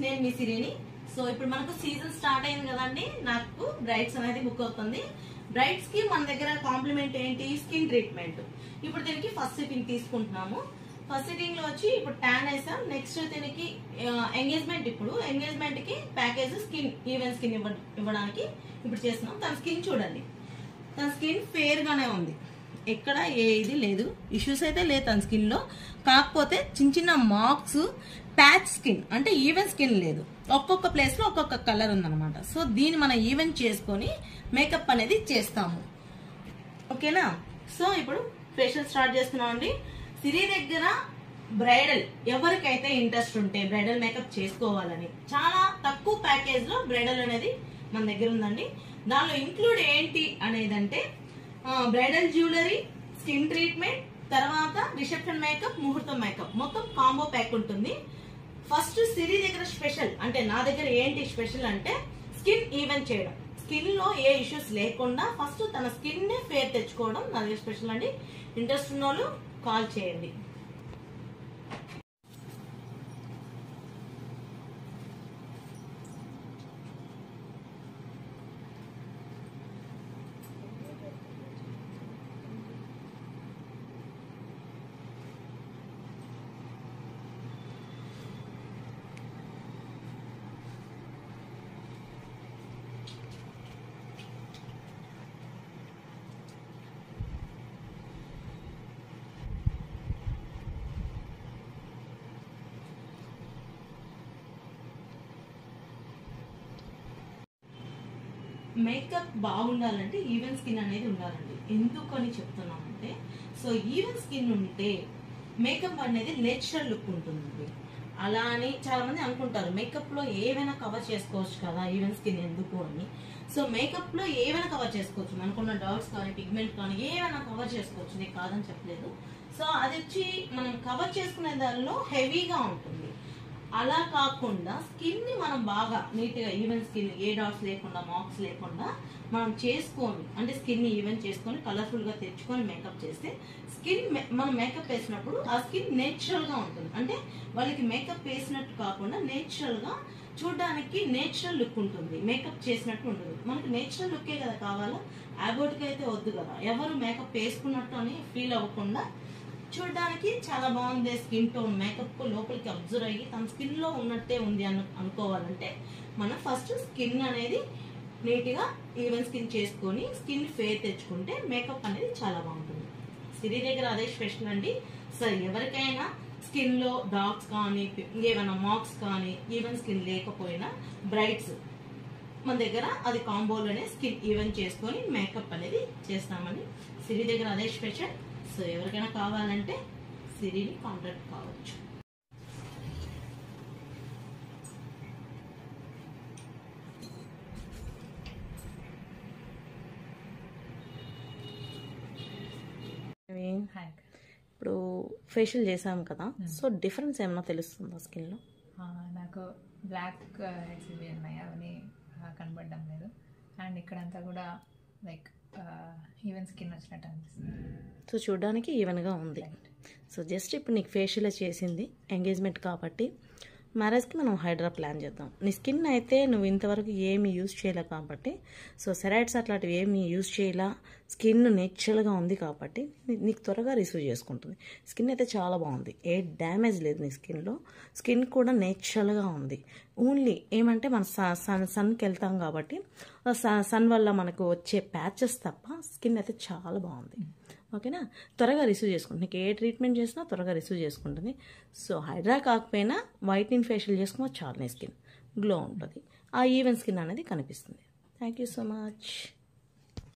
నేను మీ సిరిని. సో ఇప్పుడు మనకు సీజన్ స్టార్ట్ అయింది కదండి, నాకు బ్రైడ్స్ అనేది బుక్ అవుతుంది. బ్రైడ్స్ కి మన దగ్గర కాంప్లిమెంట్ ఏంటి, స్కిన్ ట్రీట్మెంట్. ఇప్పుడు దీనికి ఫస్ట్ సిట్టింగ్ తీసుకుంటున్నాము. ఫస్ట్ సిట్టింగ్ లో వచ్చి ఇప్పుడు ట్యాన్ వేసాం. నెక్స్ట్ దీనికి ఎంగేజ్మెంట్. ఇప్పుడు ఎంగేజ్మెంట్ కి ప్యాకేజ్ స్కిన్, ఈవెన్ స్కిన్ ఇవ్వడానికి ఇప్పుడు చేస్తున్నాం. తన స్కిన్ చూడండి, తన స్కిన్ ఫేర్ గానే ఉంది, ఎక్కడ ఏ ఇది లేదు, ఇష్యూస్ అయితే లేదు తన స్కిన్ లో. కాకపోతే చిన్న చిన్న మార్క్స్, ప్యాచ్ స్కిన్ అంటే ఈవెన్ స్కిన్ లేదు, ఒక్కొక్క ప్లేస్ లో ఒక్కొక్క కలర్ ఉందన్నమాట. సో దీన్ని మనం ఈవెన్ చేసుకొని మేకప్ అనేది చేస్తాము. ఓకేనా? సో ఇప్పుడు ఫేషియల్ స్టార్ట్ చేస్తున్నాం అండి. సిరి దగ్గర బ్రైడల్ ఎవరికైతే ఇంట్రెస్ట్ ఉంటే బ్రైడల్ మేకప్ చేసుకోవాలని చాలా తక్కువ ప్యాకేజ్ లో బ్రైడల్ అనేది మన దగ్గర ఉందండి. దానిలో ఇంక్లూడ్ ఏంటి అనేదంటే బ్రైడల్ జ్యువెలరీ, స్కిన్ ట్రీట్మెంట్, తర్వాత రిసెప్షన్ మేకప్, ముహూర్తం మేకప్, మొత్తం కాంబో ప్యాక్ ఉంటుంది. ఫస్ట్ సిరి దగ్గర స్పెషల్ అంటే నా దగ్గర ఏంటి స్పెషల్ అంటే స్కిన్ ఈవెన్ చేయడం, స్కిన్ లో ఏ ఇష్యూస్ లేకుండా ఫస్ట్ తన స్కిన్ ని ఫేర్ తెచ్చుకోవడం నా దగ్గర స్పెషల్ అండి. ఇంట్రెస్ట్ ఉన్న వాళ్ళు కాల్ చేయండి. మేకప్ బాగుండాలంటే ఈవెన్ స్కిన్ అనేది ఉండాలండి. ఎందుకని చెప్తున్నామంటే, సో ఈవెన్ స్కిన్ ఉంటే మేకప్ అనేది నేచురల్ లుక్ ఉంటుంది. అలా అని చాలా మంది అనుకుంటారు మేకప్ లో ఏవైనా కవర్ చేసుకోవచ్చు కదా, ఈవెన్ స్కిన్ ఎందుకు అని. సో మేకప్ లో ఏవైనా కవర్ చేసుకోవచ్చు, మనకున్న డాట్స్ కానీ పిగ్మెంట్ కానీ ఏవైనా కవర్ చేసుకోవచ్చు, నీకు కాదని చెప్పలేదు. సో అది వచ్చి మనం కవర్ చేసుకునే దానిలో హెవీగా ఉంటుంది. అలా కాకుండా స్కిన్ ని మనం బాగా నీట్ గా ఈవెన్ స్కిన్, ఏ డాట్స్ లేకుండా మార్క్స్ లేకుండా మనం చేసుకొని, అంటే స్కిన్ ని ఈవెన్ చేసుకొని కలర్ఫుల్ గా తెచ్చుకొని మేకప్ చేస్తే స్కిన్ మనం మేకప్ వేసినప్పుడు ఆ స్కిన్ నేచురల్ గా ఉంటుంది. అంటే వాళ్ళకి మేకప్ వేసినట్టు కాకుండా నేచురల్ గా చూడడానికి నేచురల్ లుక్ ఉంటుంది, మేకప్ చేసినట్టు ఉంటుంది. మనకి నేచురల్ లుక్కే కదా కావాలా, యాబోట్కి అయితే వద్దు కదా. ఎవరు మేకప్ వేసుకున్నట్టు అని ఫీల్ అవ్వకుండా చూడడానికి చాలా బాగుంది స్కిన్ టోన్, మేకప్ లోపలికి అబ్జర్వ్ అయ్యి తన స్కిన్ లో ఉన్నట్టే ఉంది అనుకోవాలంటే మనం ఫస్ట్ స్కిన్ అనేది నీట్ గా ఈవెన్ స్కిన్ చేసుకొని స్కిన్ ఫేర్ తెచ్చుకుంటే మేకప్ అనేది చాలా బాగుంటుంది. సిరి దగ్గర అదే స్పెషల్ అండి. సరే ఎవరికైనా స్కిన్ లో డార్క్స్ కానీ ఏమైనా మార్క్స్ కానీ ఈవెన్ స్కిన్ లేకపోయినా బ్రైట్స్ మన దగ్గర అది కాంబోలోనే స్కిన్ ఈవెన్ చేసుకొని మేకప్ అనేది చేస్తామని సిరి దగ్గర అదే స్పెషల్. సో ఎవరికైనా కావాలంటే సిరిని కాంటాక్ట్ కావచ్చు. ఇప్పుడు ఫేషియల్ చేసాము కదా, సో డిఫరెన్స్ ఏమన్నా తెలుస్తుందా స్కిన్ లో? నాకు బ్లాక్ హెడ్స్ ఇవి ఉన్నాయి, అవన్నీ కనబడడం లేదు. అండ్ ఇక్కడంతా కూడా లైక్ ఈవెన్ స్కిన్ వచ్చినట్టు అనిపిస్తుంది. సో చూడడానికి ఈవెన్గా ఉంది. సో జస్ట్ ఇప్పుడు నీకు ఫేషియల్ చేసింది ఎంగేజ్మెంట్ కాబట్టి మ్యారేజ్కి మనం హైడ్రా ప్లాన్ చేద్దాం. నీ స్కిన్ అయితే నువ్వు ఇంతవరకు ఏమి యూజ్ చేయలే కాబట్టి, సో సెరాయిడ్స్ అట్లాంటివి ఏమి యూజ్ చేయలే, స్కిన్ నేచురల్గా ఉంది కాబట్టి నీకు త్వరగా రిసీవ్ చేసుకుంటుంది. స్కిన్ అయితే చాలా బాగుంది, ఏ డ్యామేజ్ లేదు నీ స్కిన్లో, స్కిన్ కూడా నేచురల్గా ఉంది. ఓన్లీ ఏమంటే మన సన్కి వెళ్తాం కాబట్టి సన్ వల్ల మనకు వచ్చే ప్యాచెస్ తప్ప స్కిన్ అయితే చాలా బాగుంది. ఓకేనా? త్వరగా రిసీవ్ చేసుకుంటుంది, నీకు ఏ ట్రీట్మెంట్ చేసినా త్వరగా రిసీవ్ చేసుకుంటుంది. సో హైడ్రా కాకపోయినా వైట్నింగ్ ఫేషియల్ చేసుకున్నా చాలా నీ స్కిన్ గ్లో ఉంటుంది, ఆ ఈవెన్ స్కిన్ అనేది కనిపిస్తుంది. Thank you so much.